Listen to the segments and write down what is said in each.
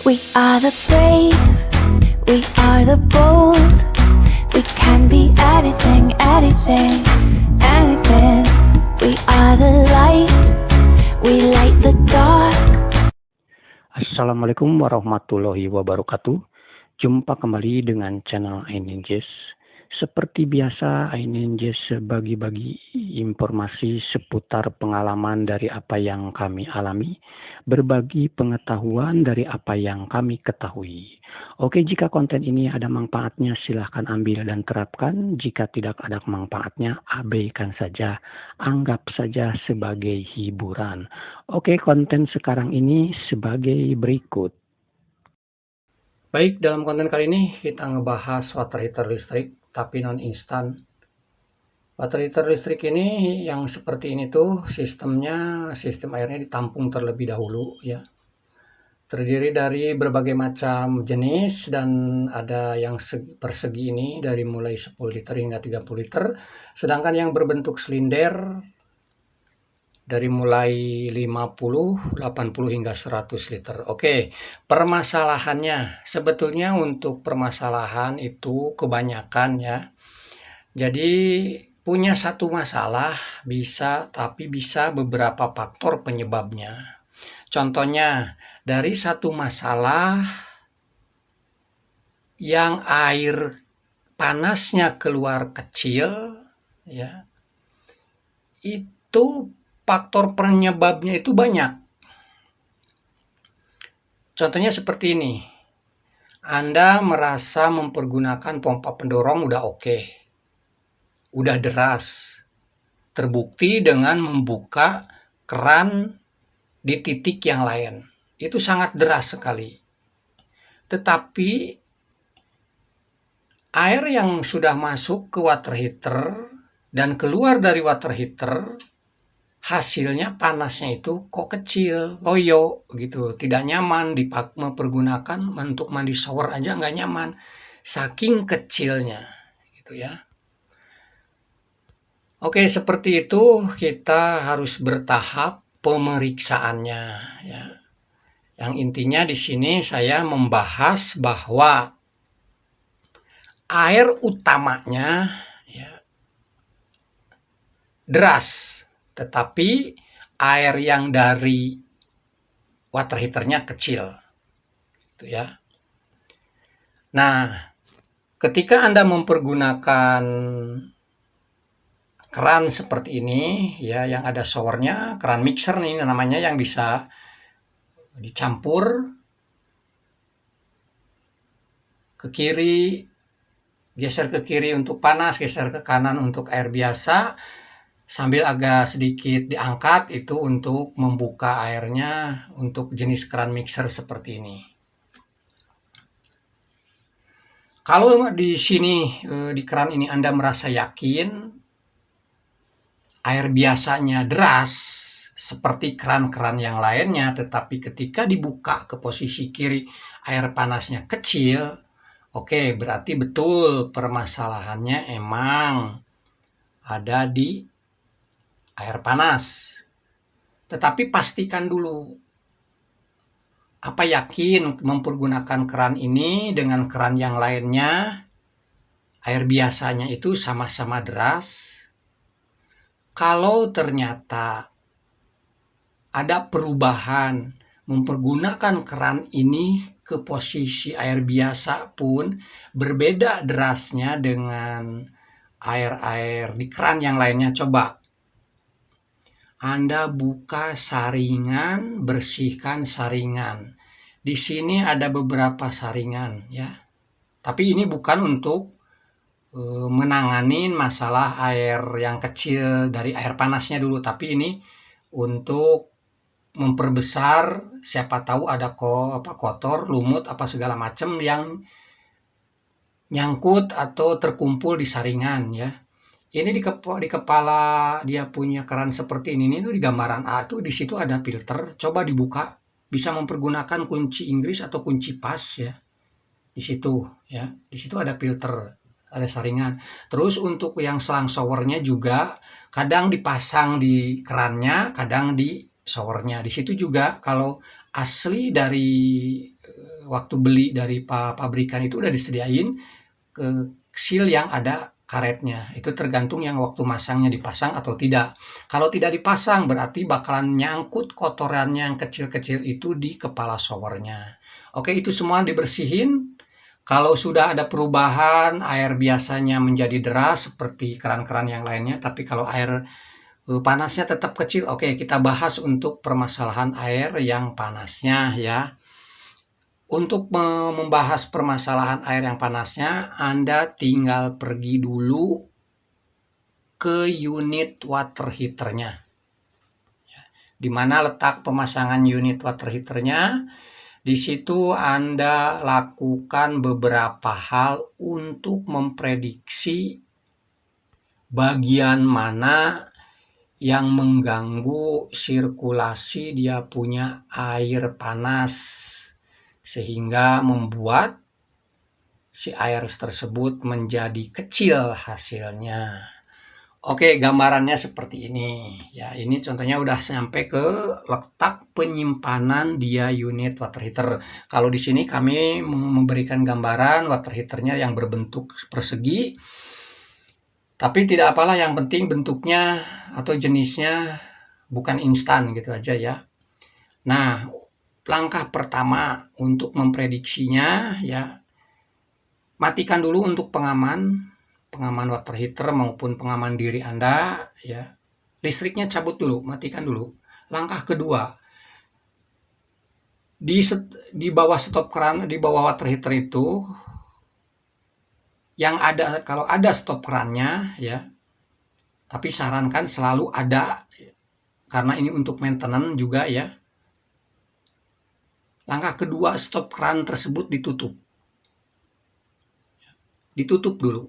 We are the brave, we are the bold. We can be anything, anything, anything. We are the light, we light the dark. Assalamualaikum warahmatullahi wabarakatuh. Jumpa kembali dengan channel iNinjas. Seperti biasa, iNinjas bagi-bagi informasi seputar pengalaman dari apa yang kami alami, berbagi pengetahuan dari apa yang kami ketahui. Oke, jika konten ini ada manfaatnya silahkan ambil dan terapkan. Jika tidak ada manfaatnya, abaikan saja. Anggap saja sebagai hiburan. Oke, konten sekarang ini sebagai berikut. Baik, dalam konten kali ini kita ngebahas water heater listrik, tapi non instan. Water heater listrik ini yang seperti ini tuh sistem airnya ditampung terlebih dahulu ya. Terdiri dari berbagai macam jenis dan ada yang persegi ini dari mulai 10 liter hingga 30 liter. Sedangkan yang berbentuk silinder dari mulai 50, 80 hingga 100 liter. Oke, permasalahannya sebetulnya untuk permasalahan itu kebanyakan ya. Jadi punya satu masalah tapi bisa beberapa faktor penyebabnya. Contohnya dari satu masalah yang air panasnya keluar kecil ya. Itu faktor penyebabnya itu banyak. Contohnya seperti ini. Anda merasa mempergunakan pompa pendorong udah oke. Udah deras. Terbukti dengan membuka keran di titik yang lain. Itu sangat deras sekali. Tetapi air yang sudah masuk ke water heater dan keluar dari water heater, hasilnya panasnya itu kok kecil, loyo gitu, tidak nyaman mempergunakan untuk mandi shower aja nggak nyaman, saking kecilnya gitu ya. Oke, seperti itu kita harus bertahap pemeriksaannya ya. Yang intinya di sini saya membahas bahwa air utamanya ya deras. Tetapi air yang dari water heaternya kecil. Gitu ya. Nah, ketika Anda mempergunakan keran seperti ini, ya yang ada showernya, keran mixer nih namanya yang bisa dicampur ke kiri, geser ke kiri untuk panas, geser ke kanan untuk air biasa. Sambil agak sedikit diangkat itu untuk membuka airnya untuk jenis keran mixer seperti ini. Kalau di sini di keran ini Anda merasa yakin air biasanya deras seperti keran-keran yang lainnya, tetapi ketika dibuka ke posisi kiri air panasnya kecil, oke, berarti betul permasalahannya emang ada di air panas. Tetapi pastikan dulu, apa yakin mempergunakan keran ini dengan keran yang lainnya, air biasanya itu sama-sama deras? Kalau ternyata ada perubahan mempergunakan keran ini ke posisi air biasa pun berbeda derasnya dengan air-air di keran yang lainnya, coba Anda buka saringan, bersihkan saringan. Di sini ada beberapa saringan ya. Tapi ini bukan untuk menangani masalah air yang kecil dari air panasnya dulu, tapi ini untuk memperbesar, siapa tahu ada kotor, lumut apa segala macam yang nyangkut atau terkumpul di saringan ya. Ini di kepala dia punya keran seperti ini tuh di gambaran A tuh di situ ada filter. Coba dibuka, bisa mempergunakan kunci Inggris atau kunci pas ya. Di situ ya. Di situ ada filter, ada saringan. Terus untuk yang selang showernya juga kadang dipasang di kerannya, kadang di showernya. Di situ juga kalau asli dari waktu beli dari pabrikan itu udah disediain ke seal yang ada karetnya. Itu tergantung yang waktu masangnya dipasang atau tidak. Kalau tidak dipasang berarti bakalan nyangkut kotorannya yang kecil-kecil itu di kepala showernya. Oke, itu semua dibersihin. Kalau sudah ada perubahan, air biasanya menjadi deras seperti keran-keran yang lainnya, tapi kalau air panasnya tetap kecil, oke, kita bahas untuk permasalahan air yang panasnya ya. Untuk membahas permasalahan air yang panasnya, Anda tinggal pergi dulu ke unit water heaternya. Di mana letak pemasangan unit water heaternya? Di situ Anda lakukan beberapa hal untuk memprediksi bagian mana yang mengganggu sirkulasi dia punya air panas, sehingga membuat si air tersebut menjadi kecil hasilnya. Oke, gambarannya seperti ini. Ya, ini contohnya udah sampai ke letak penyimpanan dia unit water heater. Kalau di sini kami memberikan gambaran water heaternya yang berbentuk persegi. Tapi tidak apalah, yang penting bentuknya atau jenisnya bukan instan gitu aja ya. Nah, langkah pertama untuk memprediksinya ya, matikan dulu untuk pengaman water heater maupun pengaman diri Anda ya. Listriknya cabut dulu, matikan dulu. Langkah kedua, di bawah stop keran, di bawah water heater itu yang ada, kalau ada stop kerannya ya, tapi sarankan selalu ada karena ini untuk maintenance juga ya. Langkah kedua, stop keran tersebut ditutup. Ditutup dulu.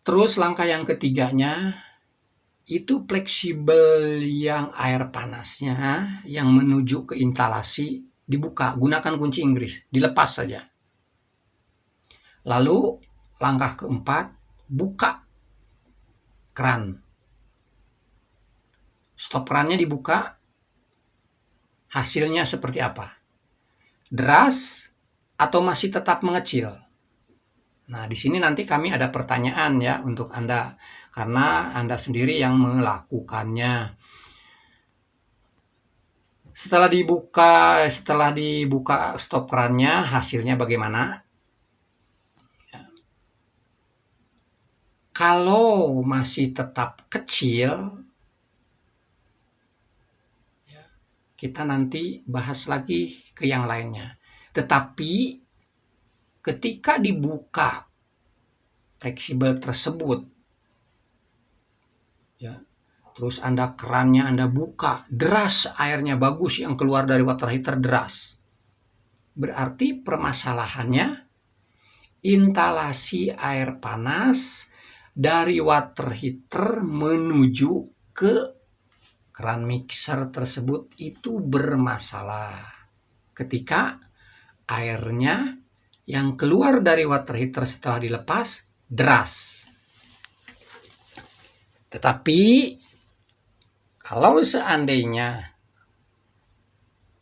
Terus langkah yang ketiganya, itu fleksibel yang air panasnya yang menuju ke instalasi dibuka. Gunakan kunci Inggris, dilepas saja. Lalu langkah keempat, buka keran. Stop kerannya dibuka, hasilnya seperti apa? Deras atau masih tetap mengecil? Nah, di sini nanti kami ada pertanyaan ya untuk Anda, karena Anda sendiri yang melakukannya. Setelah dibuka stop kerannya, hasilnya bagaimana? Ya. Kalau masih tetap kecil, ya, kita nanti bahas lagi ke yang lainnya. Tetapi ketika dibuka fleksibel tersebut, ya, terus kerannya Anda buka, deras airnya, bagus yang keluar dari water heater deras, berarti permasalahannya instalasi air panas dari water heater menuju ke keran mixer tersebut itu bermasalah. Ketika airnya yang keluar dari water heater setelah dilepas deras. Tetapi kalau seandainya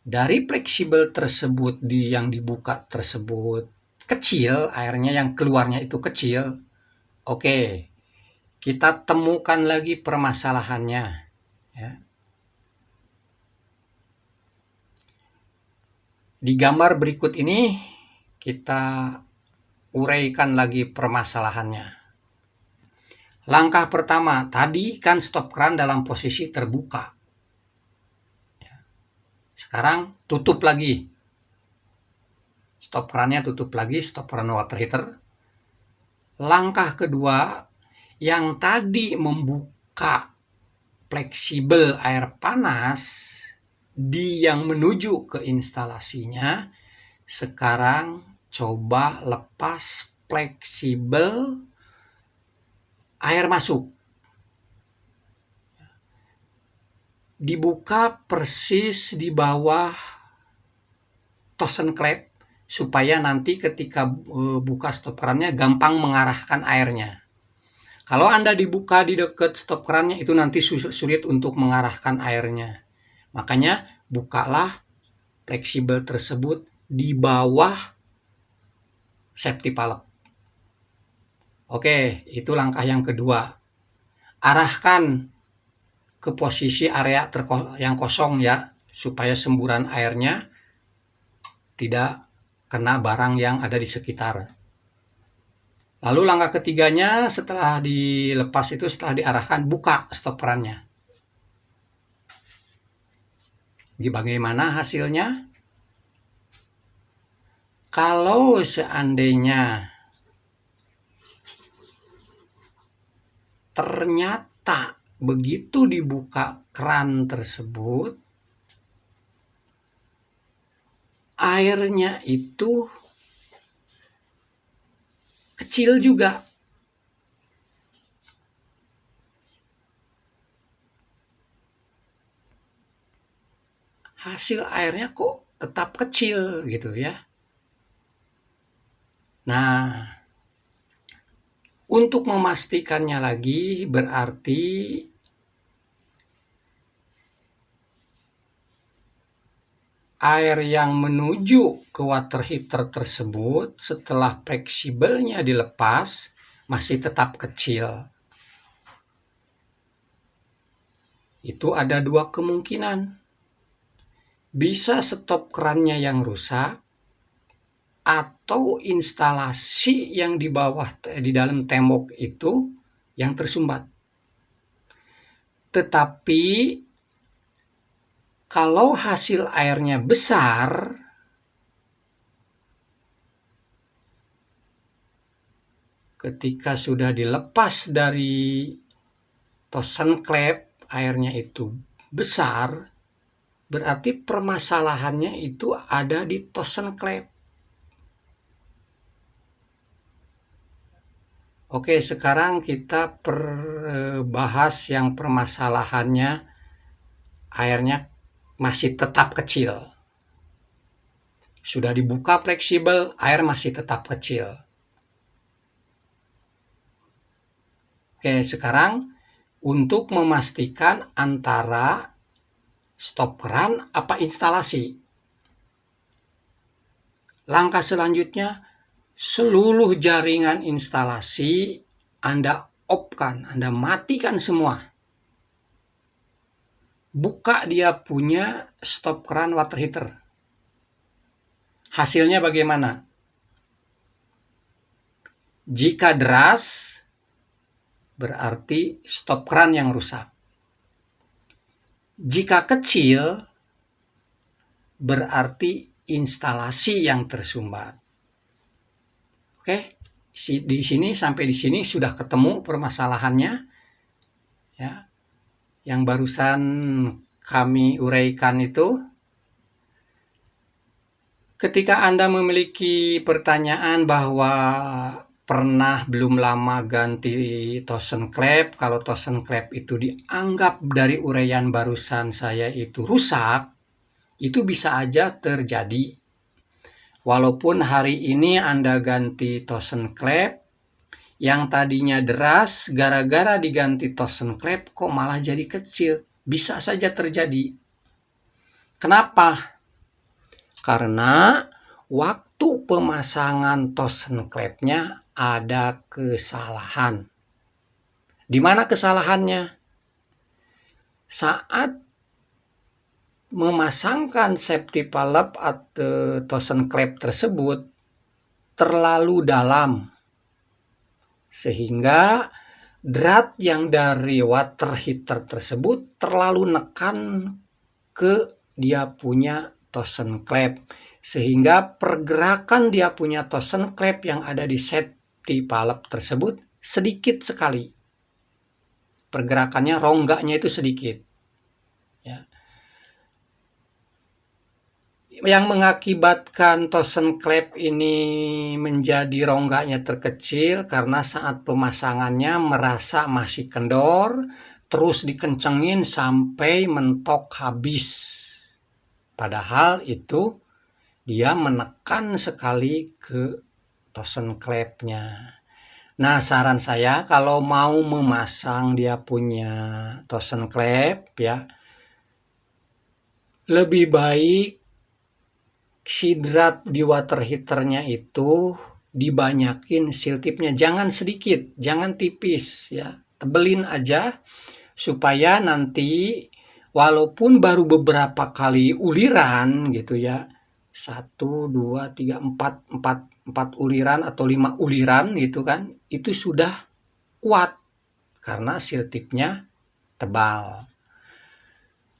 dari fleksibel tersebut yang dibuka tersebut kecil, airnya yang keluarnya itu kecil, oke, kita temukan lagi permasalahannya ya. Di gambar berikut ini kita uraikan lagi permasalahannya. Langkah pertama, tadi kan stop keran dalam posisi terbuka. Sekarang tutup lagi. Stop kerannya tutup lagi, stop keran water heater. Langkah kedua, yang tadi membuka fleksibel air panas yang menuju ke instalasinya, sekarang coba lepas fleksibel air masuk. Dibuka persis di bawah Tosen klep supaya nanti ketika buka stop kerannya gampang mengarahkan airnya. Kalau Anda dibuka di dekat stop kerannya, itu nanti sulit untuk mengarahkan airnya. Makanya bukalah fleksibel tersebut di bawah safety valve. Oke, itu langkah yang kedua. Arahkan ke posisi area yang kosong ya, supaya semburan airnya tidak kena barang yang ada di sekitar. Lalu langkah ketiganya, setelah dilepas itu, setelah diarahkan, buka stop kerannya. Bagaimana hasilnya? Kalau seandainya ternyata begitu dibuka keran tersebut, airnya itu kecil juga. Hasil airnya kok tetap kecil gitu ya. Nah, untuk memastikannya lagi berarti air yang menuju ke water heater tersebut setelah fleksibelnya dilepas masih tetap kecil. Itu ada dua kemungkinan. Bisa stop kerannya yang rusak atau instalasi yang di bawah di dalam tembok itu yang tersumbat. Tetapi kalau hasil airnya besar, ketika sudah dilepas dari Tossen klep, airnya itu besar, berarti permasalahannya itu ada di Tossen klep. Oke, sekarang kita bahas yang permasalahannya airnya masih tetap kecil. Sudah dibuka fleksibel, air masih tetap kecil. Oke, sekarang untuk memastikan antara stop keran apa instalasi. Langkah selanjutnya, seluruh jaringan instalasi Anda off-kan, Anda matikan semua. Buka dia punya stop keran water heater. Hasilnya bagaimana? Jika deras, berarti stop keran yang rusak. Jika kecil, berarti instalasi yang tersumbat. Oke, di sini sampai di sini sudah ketemu permasalahannya. Ya. Yang barusan kami uraikan itu. Ketika Anda memiliki pertanyaan bahwa pernah belum lama ganti Tossen klep, kalau Tossen klep itu dianggap dari uraian barusan saya itu rusak, itu bisa aja terjadi. Walaupun hari ini Anda ganti Tossen klep, yang tadinya deras, gara-gara diganti Tossen klep kok malah jadi kecil. Bisa saja terjadi. Kenapa? Karena waktu pemasangan Tossen klepnya ada kesalahan. Di mana kesalahannya? Saat memasangkan safety valve atau Tossen klep tersebut terlalu dalam, sehingga drat yang dari water heater tersebut terlalu nekan ke dia punya Tossen klep, sehingga pergerakan dia punya Tossen klep yang ada di safety valve tersebut sedikit sekali. Pergerakannya, rongganya itu sedikit. Ya. Yang mengakibatkan Tossen klep ini menjadi rongganya terkecil karena saat pemasangannya merasa masih kendor, terus dikencengin sampai mentok habis. Padahal itu dia menekan sekali ke Tossen klepnya. Nah, saran saya kalau mau memasang dia punya Tosen klep ya, lebih baik sidrat di water heaternya itu dibanyakin seal tipnya, jangan sedikit, jangan tipis ya, tebelin aja supaya nanti walaupun baru beberapa kali uliran gitu ya, 1, 2, 3, 4 uliran atau 5 uliran gitu kan, itu sudah kuat karena seal tipnya tebal.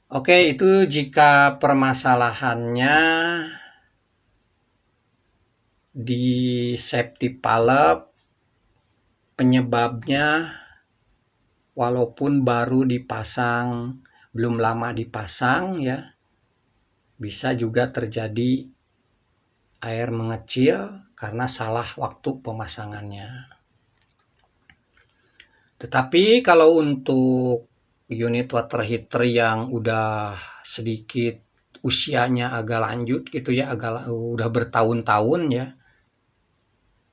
Oke, itu jika permasalahannya di safety valve, penyebabnya walaupun baru dipasang, belum lama dipasang ya, bisa juga terjadi air mengecil karena salah waktu pemasangannya. Tetapi kalau untuk unit water heater yang udah sedikit usianya agak lanjut gitu ya, udah bertahun-tahun ya,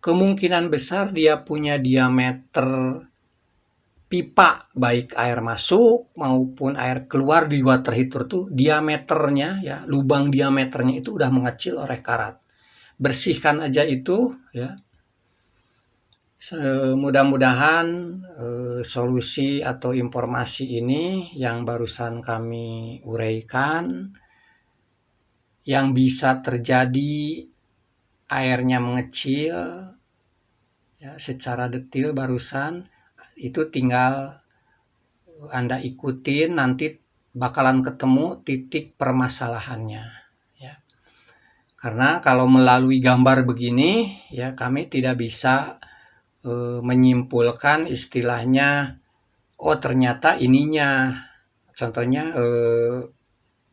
kemungkinan besar dia punya diameter pipa baik air masuk maupun air keluar di water heater tuh diameternya ya, lubang diameternya itu udah mengecil oleh karat. Bersihkan aja itu ya. Mudah-mudahan solusi atau informasi ini yang barusan kami uraikan, yang bisa terjadi airnya mengecil ya, secara detail barusan itu tinggal Anda ikutin, nanti bakalan ketemu titik permasalahannya ya. Karena kalau melalui gambar begini ya, kami tidak bisa menyimpulkan istilahnya, oh ternyata ininya, contohnya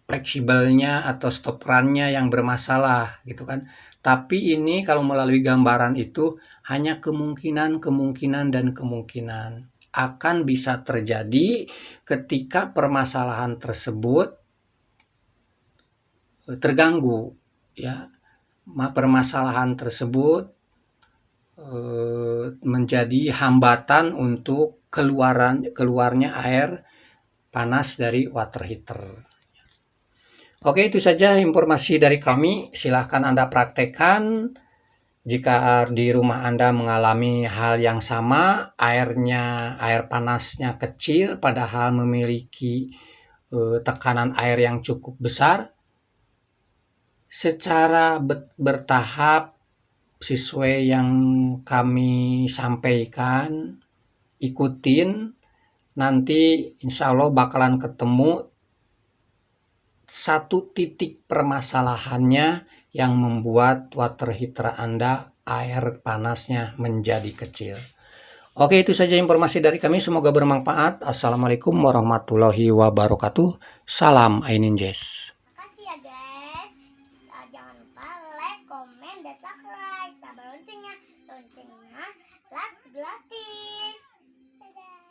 fleksibelnya atau stop run-nya yang bermasalah gitu kan. Tapi ini kalau melalui gambaran itu hanya kemungkinan dan kemungkinan akan bisa terjadi ketika permasalahan tersebut terganggu ya. Permasalahan tersebut menjadi hambatan untuk keluarnya air panas dari water heater. Oke, itu saja informasi dari kami. Silahkan Anda praktekkan. Jika di rumah Anda mengalami hal yang sama, air panasnya kecil padahal memiliki tekanan air yang cukup besar, secara bertahap sesuai yang kami sampaikan, ikutin, nanti insya Allah bakalan ketemu satu titik permasalahannya yang membuat water heater Anda air panasnya menjadi kecil. Oke, itu saja informasi dari kami, semoga bermanfaat. Assalamualaikum warahmatullahi wabarakatuh. Salam Ainin Jazz. Makasih ya guys. Jangan lupa like, komen, dan subscribe. Tambah loncengnya like gratis. Dadah.